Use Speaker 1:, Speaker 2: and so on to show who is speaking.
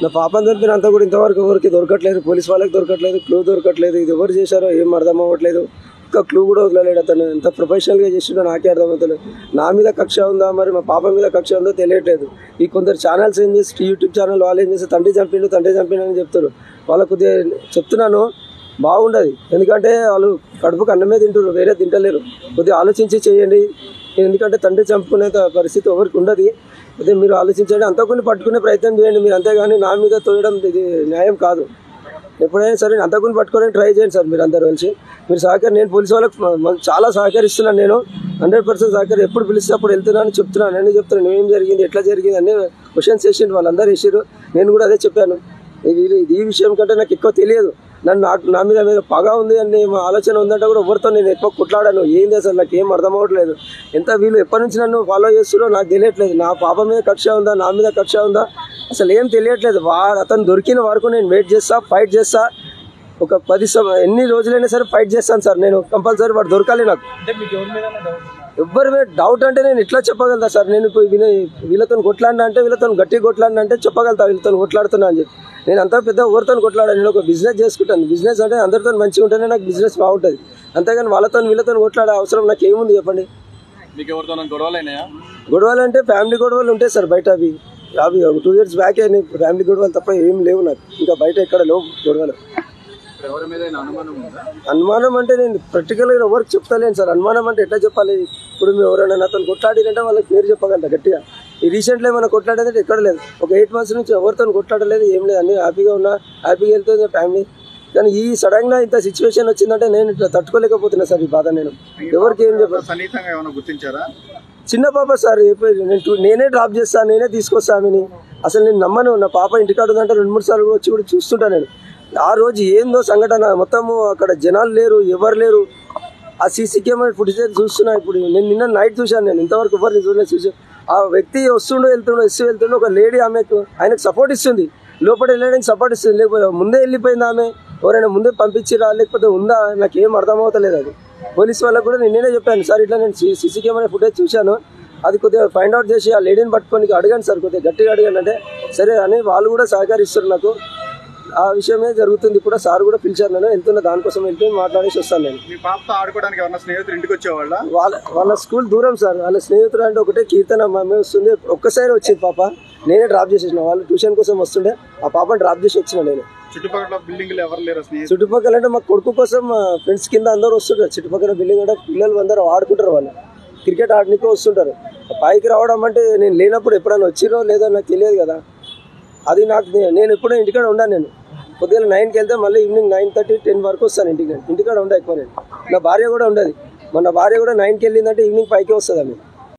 Speaker 1: నా పాపను చంపినంతా కూడా ఇంతవరకు ఎవరికి దొరకట్లేదు, పోలీస్ వాళ్ళకి దొరకట్లేదు, క్లూ దొరకట్లేదు. ఇది ఎవరు చేశారో ఏం అర్థం అవ్వట్లేదు. ఇంకా క్లూ కూడా వదలలేడు అతను. ఎంత ప్రొఫెషనల్గా చేసిండో నాకే అర్థమవుతలేదు. నా మీద కక్ష ఉందా మరి మా పాప మీద కక్ష ఉందో తెలియట్లేదు. ఈ కొందరు ఛానల్స్ ఏం చేసి యూట్యూబ్ ఛానల్ వాళ్ళు ఏం చేస్తే తండ్రి చంపిండు అని చెప్తారు. వాళ్ళకు కొద్దిగా చెప్తున్నాను బాగుండదు. ఎందుకంటే వాళ్ళు కడుపుకు అన్నమే తింటారు, వేరే తింటలేరు. కొద్దిగా ఆలోచించి చేయండి. ఎందుకంటే తండ్రి చంపుకునే పరిస్థితి ఎవరికి ఉండదు. అదే మీరు ఆలోచించండి, అంతకుని పట్టుకునే ప్రయత్నం చేయండి మీరు. అంతేగాని నా మీద తోయడం ఇది న్యాయం కాదు. ఎప్పుడైనా సరే అంతకుని పట్టుకోవడానికి ట్రై చేయండి సార్. మీరు అందరూ కలిసి మీరు నేను పోలీసు వాళ్ళకి చాలా సహకరిస్తున్నాను. నేను 100% సహకరి. ఎప్పుడు పిలిస్తే అప్పుడు వెళ్తున్నాను, చెప్తున్నాను, అన్నీ చెప్తున్నాను. ఏం జరిగింది, ఎట్లా జరిగింది అన్నీ క్వశ్చన్స్ వేసిండు. వాళ్ళందరూ వేసారు. నేను కూడా అదే చెప్పాను. ఈ విషయం కంటే నాకు ఎక్కువ తెలియదు. నా మీద పగ ఉంది అని ఆలోచన ఉందంటే కూడా ఎవరితో నేను ఎక్కువ కొట్లాడాను. ఏంది అసలు నాకు ఏం అర్థం అవ్వట్లేదు. ఎంత వీళ్ళు ఎప్పటి నుంచి నన్ను ఫాలో చేస్తున్నారో నాకు తెలియట్లేదు. నా పాప మీద కక్ష ఉందా, నా మీద కక్ష ఉందా అసలు ఏం తెలియట్లేదు. అతను దొరికిన వరకు నేను వెయిట్ చేస్తా, ఫైట్ చేస్తా. ఒక 10 ఎన్ని రోజులైనా సరే ఫైట్ చేస్తాను సార్. నేను కంపల్సరీ వాడు దొరకాలి నాకు. ఎవ్వరి మీద డౌట్ అంటే నేను ఇట్లా చెప్పగలుగుతా సార్. నేను వీళ్ళతో కొట్లాడినా అంటే, వీళ్ళతో గట్టిగా కొట్లాడినా అంటే చెప్పగలుగుతా వీళ్ళతో కొట్లాడుతున్నా అని చెప్పి. నేను అంతా పెద్ద ఎవరితో కొట్లాడాను. నేను ఒక బిజినెస్ చేసుకుంటాను. బిజినెస్ అంటే అందరితో మంచిగా ఉంటేనే నాకు బిజినెస్ బాగుంటుంది. అంతేగాని వీళ్ళతో కొట్లాడే అవసరం నాకు ఏముంది చెప్పండి. గొడవలు అంటే ఫ్యామిలీ గొడవలు ఉంటాయి సార్ బయట. అవి 2 years బ్యాక్ ఫ్యామిలీ గొడవలు తప్ప ఏం లేవు నాకు. ఇంకా బయట ఎక్కడ లేవు గొడవలు. అనుమానం అంటే నేను ప్రాక్టికల్గా ఎవరికి చెప్తలేను సార్. అనుమానం అంటే ఎట్లా చెప్పాలి? ఇప్పుడు మేము ఎవరైనా నాతో కొట్లాడినంటే వాళ్ళకి పేరు చెప్పగలుగుతా గట్టిగా. ఈ రీసెంట్లీ ఏమైనా కొట్లాడేదంటే ఎక్కడ లేదు. ఒక 8 months నుంచి ఎవరితో కొట్లాడలేదు, ఏం లేదు. అన్నీ హ్యాపీగా ఉన్నా, హ్యాపీగా వెళ్తుంది ఫ్యామిలీ. కానీ ఈ సడన్గా ఇంత సిచ్యువేషన్ వచ్చిందంటే నేను ఇట్లా తట్టుకోలేకపోతున్నా సార్. ఈ బాధ నేను ఎవరికి ఏం చెప్పాలి. చిన్న పాప సార్. నేనే డ్రాప్ చేస్తాను, నేనే తీసుకొస్తాను. అసలు నేను నమ్మను. నా పాప ఇంటికాడ ఉందంటే 2-3 సార్లు వచ్చి కూడా చూస్తుంటా నేను. ఆ రోజు ఏందో సంఘటన మొత్తము అక్కడ జనాలు లేరు, ఎవరు లేరు. ఆ సీసీ కెమెరా ఫుటేజ్ చూస్తున్నా. ఇప్పుడు నేను నిన్న నైట్ చూశాను. నేను ఇంతవరకు ఎవరిని చూసాను. ఆ వ్యక్తి వస్తుండో వెళ్తుండో ఒక లేడీ ఆయనకు సపోర్ట్ ఇస్తుంది. లోపల వెళ్ళడానికి సపోర్ట్ ఇస్తుంది. లేకపోతే ముందే వెళ్ళిపోయింది ఆమె. ఎవరైనా ముందే పంపించిరా లేకపోతే ఉందా నాకు ఏం అర్థమవుతలేదు. అది పోలీస్ వాళ్ళకు కూడా నేనే చెప్పాను సార్. ఇట్లా నేను సీసీ కెమెరా ఫుటేజ్ చూశాను, అది కొద్దిగా ఫైండ్ అవుట్ చేసి ఆ లేడీని పట్టుకొని అడగండి సార్, కొద్దిగా గట్టిగా అడగండి అంటే సరే అని వాళ్ళు కూడా సహకరిస్తారు నాకు. ఆ విషయమే జరుగుతుంది. ఇప్పుడు సార్ కూడా పిలిచారు. నేను వెళ్తున్నా, దానికోసం వెళ్తే మాట్లాడేసి వస్తాను. నేను
Speaker 2: మీ పాపతో ఆడుకోవడానికి ఎవరైనా స్నేహితులు ఇంటికి వచ్చేవాళ్ళ?
Speaker 1: వాళ్ళ స్కూల్ దూరం సార్. వాళ్ళ స్నేహితులు అంటే ఒకటే కీర్తన అమ్మాయి వస్తుంది. ఒక్కసారి వచ్చింది పాప. నేనే డ్రాప్ చేసేసిన. వాళ్ళు ట్యూషన్ కోసం వస్తుండే ఆ పాపని డ్రాప్ చేసి వచ్చిన నేను.
Speaker 2: చుట్టుపక్కల బిల్డింగ్లు ఎవరు లేరు?
Speaker 1: చుట్టుపక్కల అంటే మా కొడుకు కోసం ఫ్రెండ్స్ కింద అందరూ వస్తుంటారు. చుట్టుపక్కల బిల్డింగ్ అంటే పిల్లలు అందరూ ఆడుకుంటారు. వాళ్ళు క్రికెట్ ఆడడానికి వస్తుంటారు. పైకి రావడం అంటే నేను లేనప్పుడు ఎప్పుడైనా వచ్చిరో లేదో నాకు తెలియదు కదా. అది నాకు నేను ఎప్పుడూ ఇంటికాడ ఉండాను. నేను పొద్దున్న 9కి వెళ్తే మళ్ళీ ఈవినింగ్ 9:30, 10 వరకు వస్తాను ఇంటికి. నేను ఇంటికాడ ఉండా ఎక్కువ. నేను నా భార్య కూడా ఉండదు. మన భార్య కూడా 9కి వెళ్ళిందంటే ఈవినింగ్ 5కే వస్తుంది. ఆమె